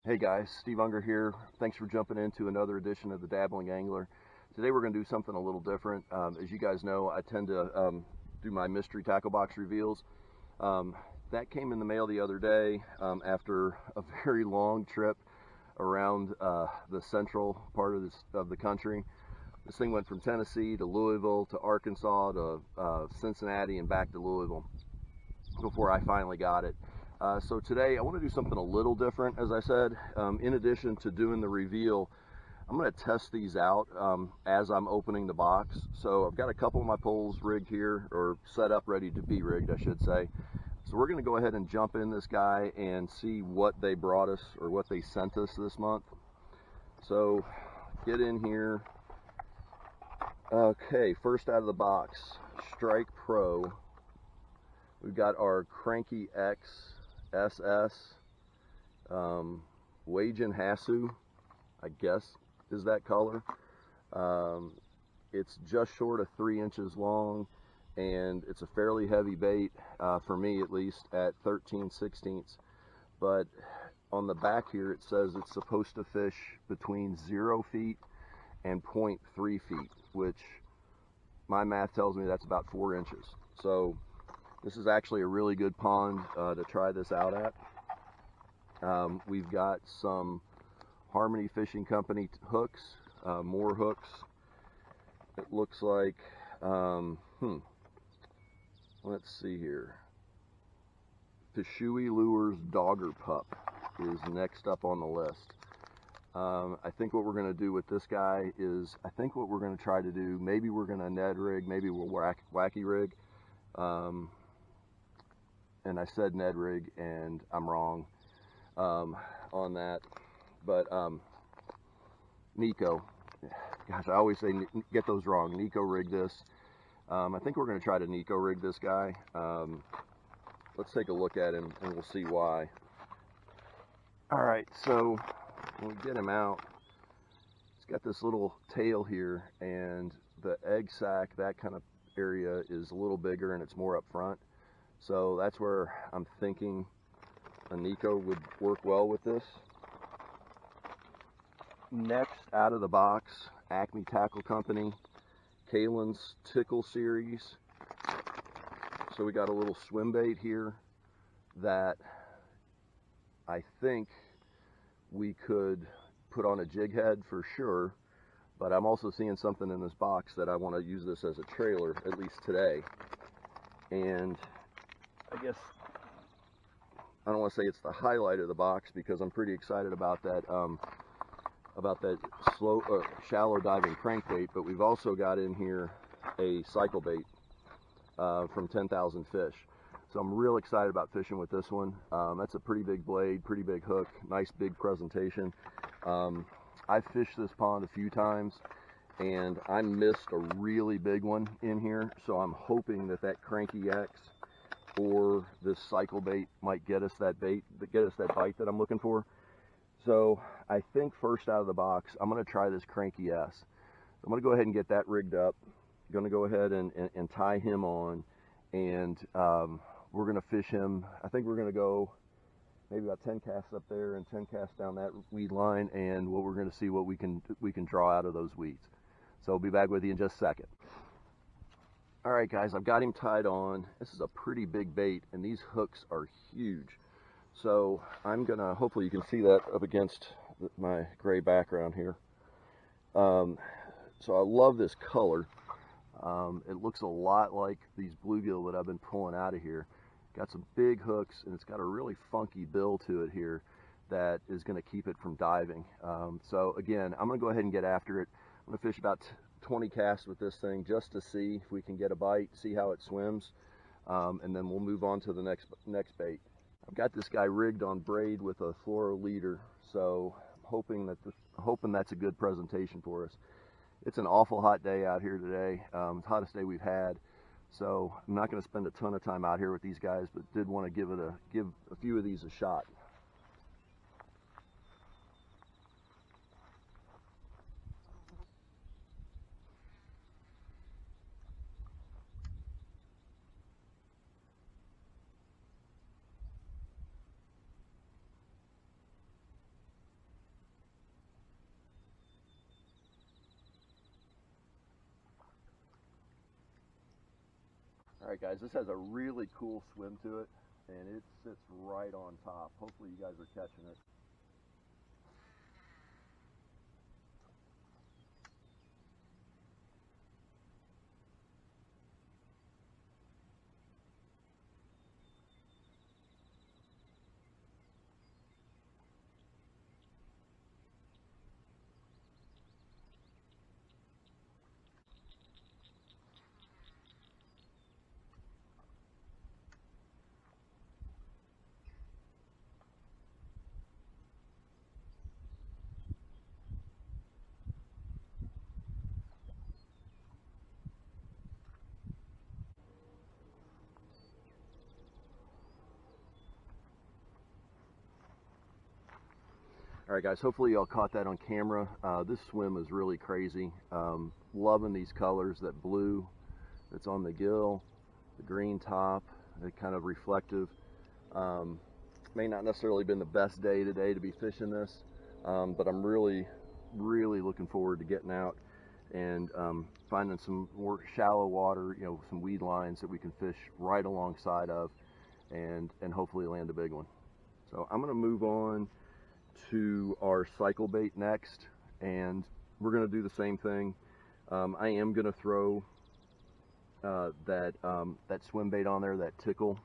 Hey guys, Steve Unger here. Thanks for jumping into another edition of the Dabbling Angler. Today we're going to do something a little different. As you guys know, I tend to do my mystery tackle box reveals. That came in the mail the other day after a very long trip around the central part of the country. This thing went from Tennessee to Louisville to Arkansas to Cincinnati and back to Louisville before I finally got it. So today I want to do something a little different. As I said, in addition to doing the reveal, I'm going to test these out as I'm opening the box. So I've got a couple of my poles rigged here, or set up ready to be rigged, I should say. So we're going to go ahead and jump in this guy and see what they brought us, or what they sent us this month. So get in here. Okay, first out of the box, Strike Pro. We've got our Cranky X SS, Wajin Hasu, I guess is that color. It's just short of 3 inches long, and it's a fairly heavy bait, for me at least, at 13/16. But on the back here it says it's supposed to fish between 0 feet and 0.3 feet, which my math tells me that's about 4 inches. So this is actually a really good pond to try this out at. We've got some Harmony Fishing Company hooks, more hooks. It looks like, let's see here. Fishoey Lures Doggerpup is next up on the list. I think what we're going to do with this guy is, I think what we're going to try to do, maybe we're going to Ned rig, maybe we'll wacky rig. And I said Ned rig, and I'm wrong on that. But Nico, gosh, I always say get those wrong. Nico rig this. I think we're going to try to Nico rig this guy. Let's take a look at him, and we'll see why. All right, so when we get him out, he's got this little tail here, and the egg sac, that kind of area, is a little bigger, and it's more up front. So that's where I'm thinking a Nico would work well with this. Next out of the box, Acme Tackle Company, Kalin's Tickle series. So we got a little swim bait here that I think we could put on a jig head for sure, but I'm also seeing something in this box that I want to use this as a trailer, at least today. And I guess I don't want to say it's the highlight of the box, because I'm pretty excited about that shallow diving crankbait. But we've also got in here a Cyclebait from 10,000 Fish. So I'm real excited about fishing with this one. That's a pretty big blade, pretty big hook, nice big presentation. I've fished this pond a few times, and I missed a really big one in here. So I'm hoping that that Cranky X or this Cyclebait might get us that bite that I'm looking for. So I think first out of the box, I'm going to try this Cranky S. I'm going to go ahead and get that rigged up. I'm going to go ahead and tie him on, and we're going to fish him. I think we're going to go maybe about 10 casts up there and 10 casts down that weed line, and we're going to see what we can draw out of those weeds. So I'll be back with you in just a second. All right, guys, I've got him tied on. This is a pretty big bait, and these hooks are huge. So I'm gonna, hopefully you can see that up against my gray background here. So I love this color. It looks a lot like these bluegill that I've been pulling out of here. Got some big hooks, and it's got a really funky bill to it here that is going to keep it from diving. So again, I'm going to go ahead and get after it. I'm going to fish about 20 casts with this thing just to see if we can get a bite, see how it swims, and then we'll move on to the next bait. I've got this guy rigged on braid with a fluoro leader, so I'm hoping that's a good presentation for us. It's an awful hot day out here today. It's the hottest day we've had, so I'm not going to spend a ton of time out here with these guys, but did want to give a few of these a shot. Alright guys, this has a really cool swim to it, and it sits right on top. Hopefully you guys are catching it. Alright guys, hopefully y'all caught that on camera. This swim is really crazy. Loving these colors, that blue that's on the gill, the green top, the kind of reflective. May not necessarily been the best day today to be fishing this, but I'm really looking forward to getting out and finding some more shallow water, you know, some weed lines that we can fish right alongside of and hopefully land a big one. So I'm going to move on to our Cyclebait next, and we're going to do the same thing. I am going to throw that swim bait on there, that Tickle.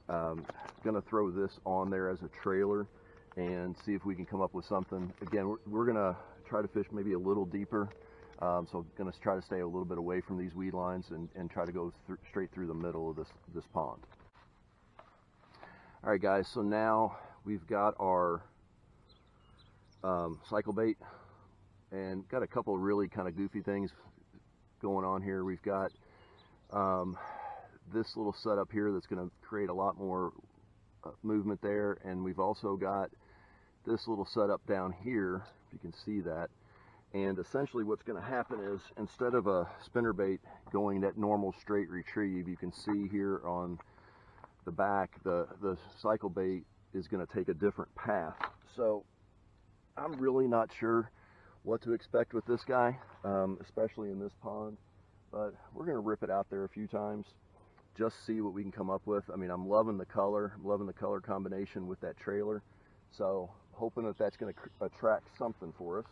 Going to throw this on there as a trailer and see if we can come up with something. Again, we're going to try to fish maybe a little deeper, so going to try to stay a little bit away from these weed lines and try to go straight through the middle of this pond. Alright guys, so now we've got our Cyclebait and got a couple of really kind of goofy things going on here. We've got this little setup here that's going to create a lot more movement there, and we've also got this little setup down here, if you can see that. And essentially what's going to happen is, instead of a spinnerbait going that normal straight retrieve, you can see here on the back, the Cyclebait is going to take a different path. So I'm really not sure what to expect with this guy, especially in this pond, but we're going to rip it out there a few times, just see what we can come up with. I mean, I'm loving the color, I'm loving the color combination with that trailer, so hoping that that's going to attract something for us.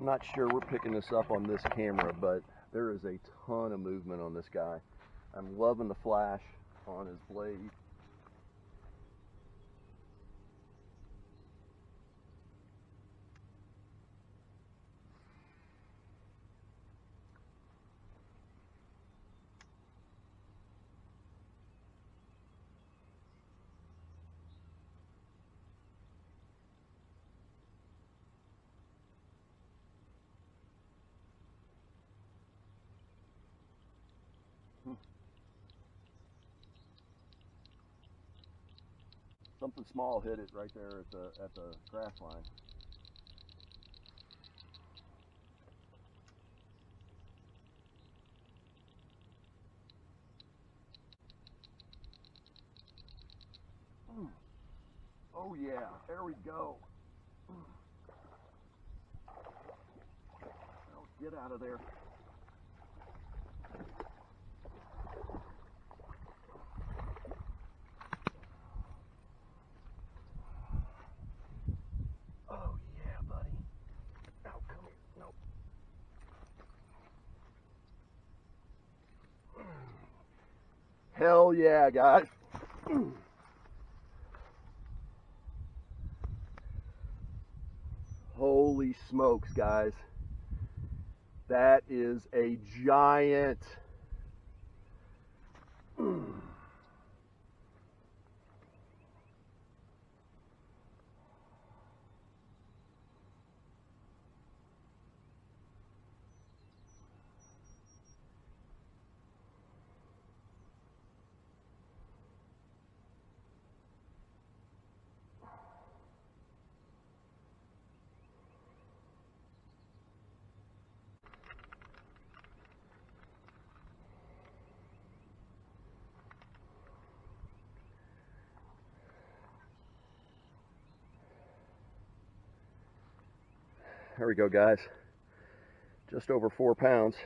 I'm not sure we're picking this up on this camera, but there is a ton of movement on this guy. I'm loving the flash on his blade. Something small hit it right there at the grass line. Oh yeah, there we go. Oh, get out of there. Oh yeah, buddy. Oh, come here. Nope. Hell yeah, guys. Holy smokes, guys. That is a giant. There we go, guys. Just over 4 pounds.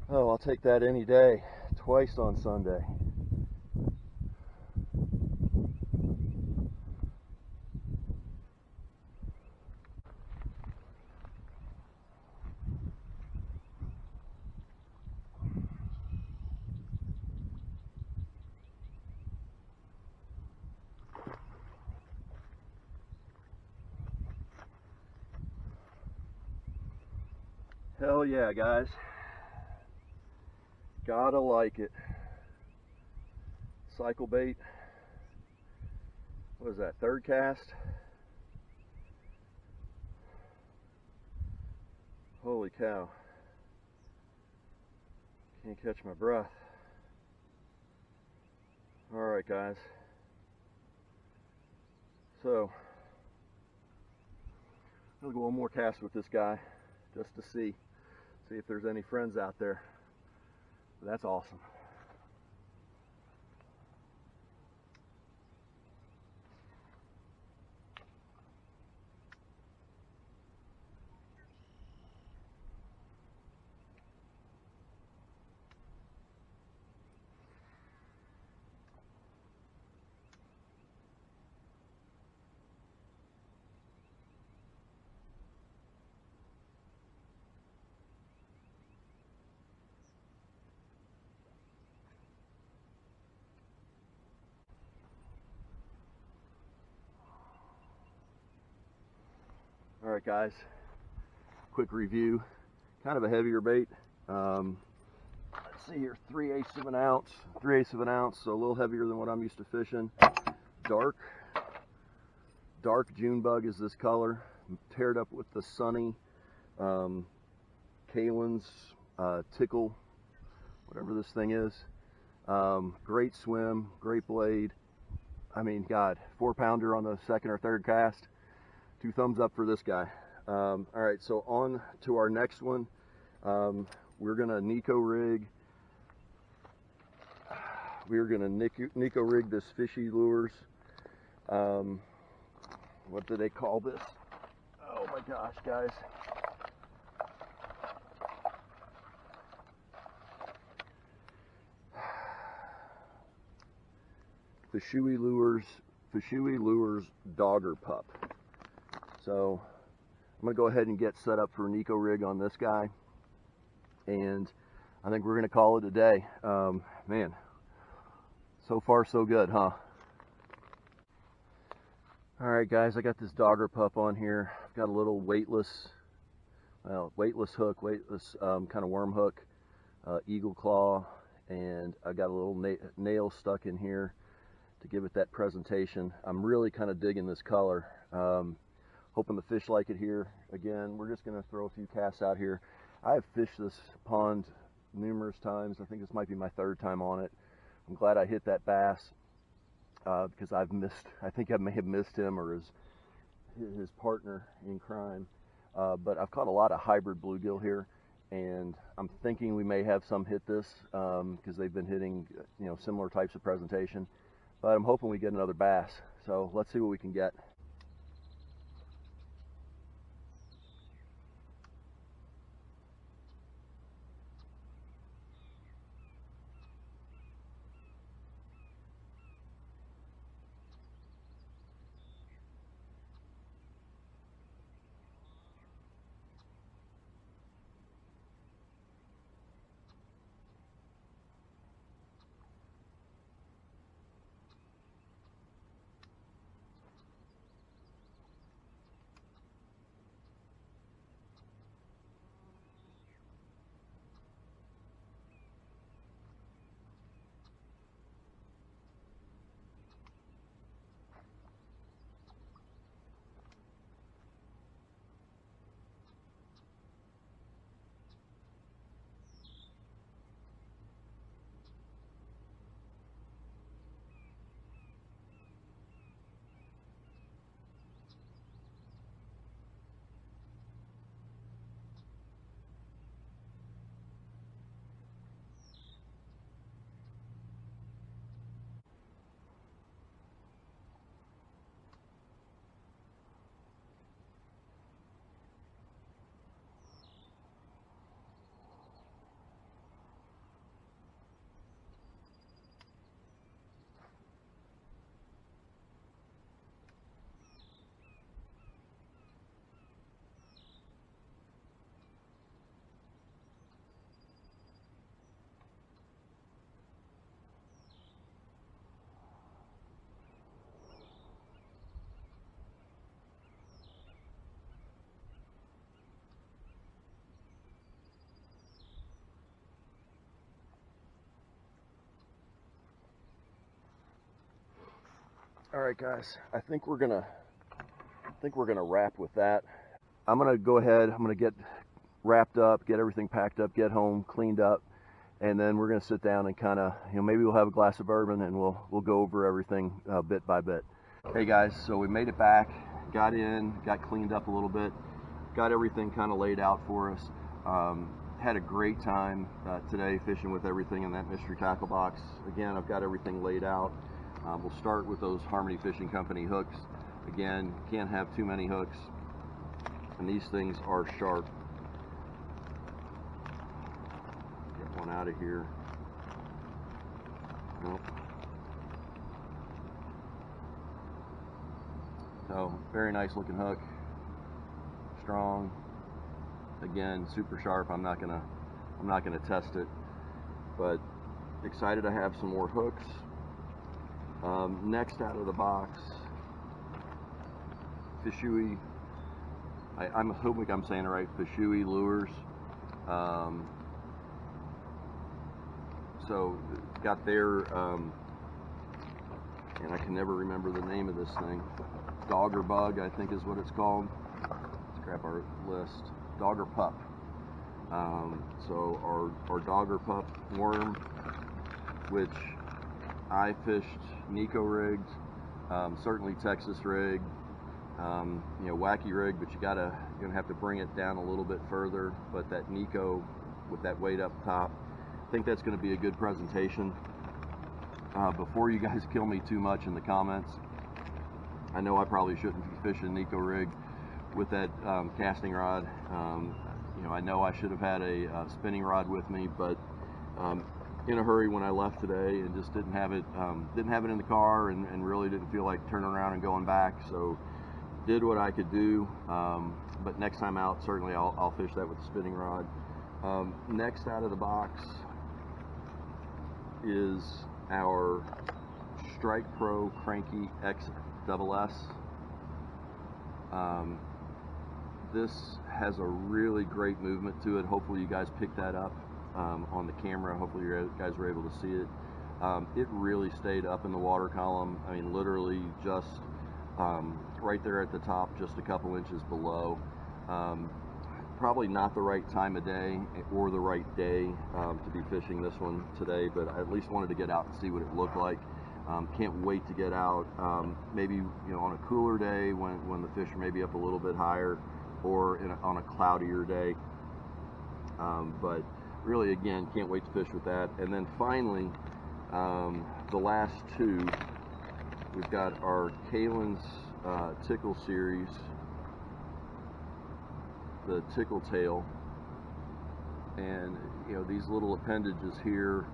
Oh, I'll take that any day. Twice on Sunday. Hell yeah, guys. Gotta like it. Cyclebait. What is that, third cast? Holy cow. Can't catch my breath. Alright, guys. So, I'll go one more cast with this guy just to see if there's any friends out there. But that's awesome. Alright guys, quick review. Kind of a heavier bait. Let's see here, 3/8 of an ounce. 3/8 of an ounce, so a little heavier than what I'm used to fishing. Dark Junebug is this color. Paired up with the Sunny Kalin's Tickle, whatever this thing is. Great swim, great blade. I mean, God, 4-pounder on the second or third cast. 2 thumbs up for this guy. All right, so on to our next one. We're gonna Nico rig. We're gonna Nico rig this Fishoey lures. What do they call this? Oh my gosh, guys. Fishoey lures Doggerpup. So I'm gonna go ahead and get set up for Nico rig on this guy, and I think we're gonna call it a day. Man, so far so good, huh? All right, guys, I got this Doggerpup on here. I've got a little weightless hook, weightless kind of worm hook, eagle claw, and I got a little nail stuck in here to give it that presentation. I'm really kind of digging this color. Hoping the fish like it here. Again, we're just going to throw a few casts out here. I have fished this pond numerous times. I think this might be my 3rd time on it. I'm glad I hit that bass because I think I may have missed him or his partner in crime. But I've caught a lot of hybrid bluegill here, and I'm thinking we may have some hit this because they've been hitting similar types of presentation. But I'm hoping we get another bass. So let's see what we can get. All right, guys, I think we're gonna wrap with that. I'm gonna go ahead, I'm gonna get wrapped up, get everything packed up, get home, cleaned up, and then we're gonna sit down and kind of, maybe we'll have a glass of bourbon and we'll go over everything bit by bit. Hey guys, so we made it back, got in, got cleaned up a little bit, got everything kind of laid out for us. Had a great time today fishing with everything in that mystery tackle box. Again, I've got everything laid out. We'll start with those Harmony Fishing Company hooks. Again, can't have too many hooks, and these things are sharp. Get one out of here. Nope. So, very nice looking hook. Strong. Again, super sharp. I'm not gonna test it, but excited to have some more hooks. Next out of the box, Fishoey. I'm hoping I'm saying it right. Fishoey lures. So got their, and I can never remember the name of this thing. Doggerpup, I think is what it's called. Let's grab our list. Doggerpup. So our Doggerpup worm, which I fished Nico rigged, certainly Texas rigged, wacky rig, but you're gonna have to bring it down a little bit further. But that Nico with that weight up top, I think that's going to be a good presentation. Before you guys kill me too much in the comments, I know I probably shouldn't be fishing Nico rig with that casting rod. I know I should have had a spinning rod with me, but in a hurry when I left today and just didn't have it in the car, and really didn't feel like turning around and going back, so did what I could do. But next time out, certainly I'll fish that with the spinning rod. Next out of the box is our Pro Cranky X SS. This has a really great movement to it. Hopefully you guys picked that up on the camera. Hopefully you guys were able to see it. It really stayed up in the water column. I mean, literally just right there at the top, just a couple inches below. Probably not the right time of day or the right day to be fishing this one today, but I at least wanted to get out and see what it looked like. Can't wait to get out. Maybe on a cooler day when the fish are maybe up a little bit higher, or on a cloudier day. But really, again, can't wait to fish with that. And then finally, the last two, we've got our Kalin's Tickle series, the Tickle tail, and these little appendages here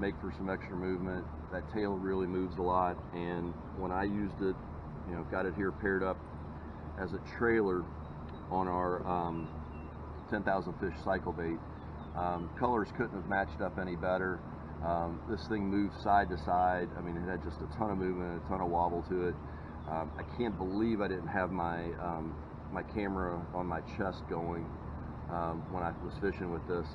make for some extra movement. That tail really moves a lot, and when I used it, got it here paired up as a trailer on our 10,000 fish Cyclebait. Colors couldn't have matched up any better. This thing moved side to side. I mean, it had just a ton of movement, a ton of wobble to it. I can't believe I didn't have my my camera on my chest going when I was fishing with this.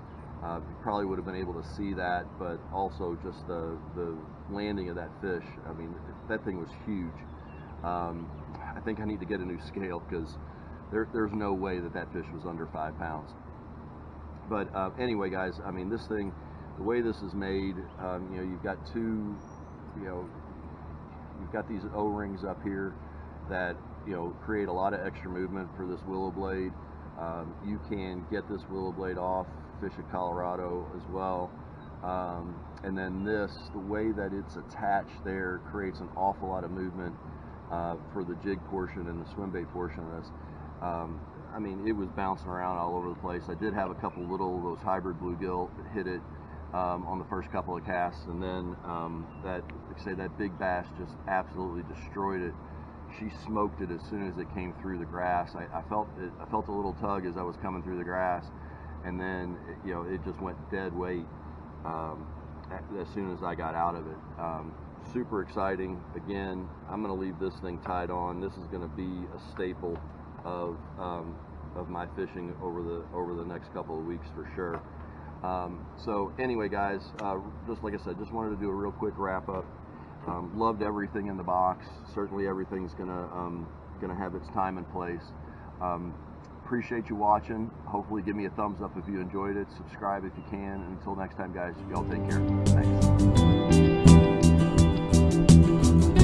You probably would have been able to see that, but also just the landing of that fish. I mean, that thing was huge. I think I need to get a new scale, because there's no way that fish was under 5 pounds. But anyway, guys, I mean, this thing, the way this is made, you've got you've got these O-rings up here that create a lot of extra movement for this willow blade. You can get this willow blade off, fish at Colorado as well. And then the way that it's attached there creates an awful lot of movement for the jig portion and the swim bait portion of this. I mean, it was bouncing around all over the place. I did have a couple those hybrid bluegill that hit it on the first couple of casts, and then that big bass just absolutely destroyed it. She smoked it as soon as it came through the grass. I felt a little tug as I was coming through the grass, and then it just went dead weight as soon as I got out of it. Super exciting. Again, I'm going to leave this thing tied on. This is going to be a staple of my fishing over the next couple of weeks for sure. So anyway, guys, just like I said, just wanted to do a real quick wrap up. Loved everything in the box. Certainly everything's gonna have its time and place. Appreciate you watching. Hopefully give me a thumbs up if you enjoyed it. Subscribe if you can. And until next time, guys, y'all take care. Thanks.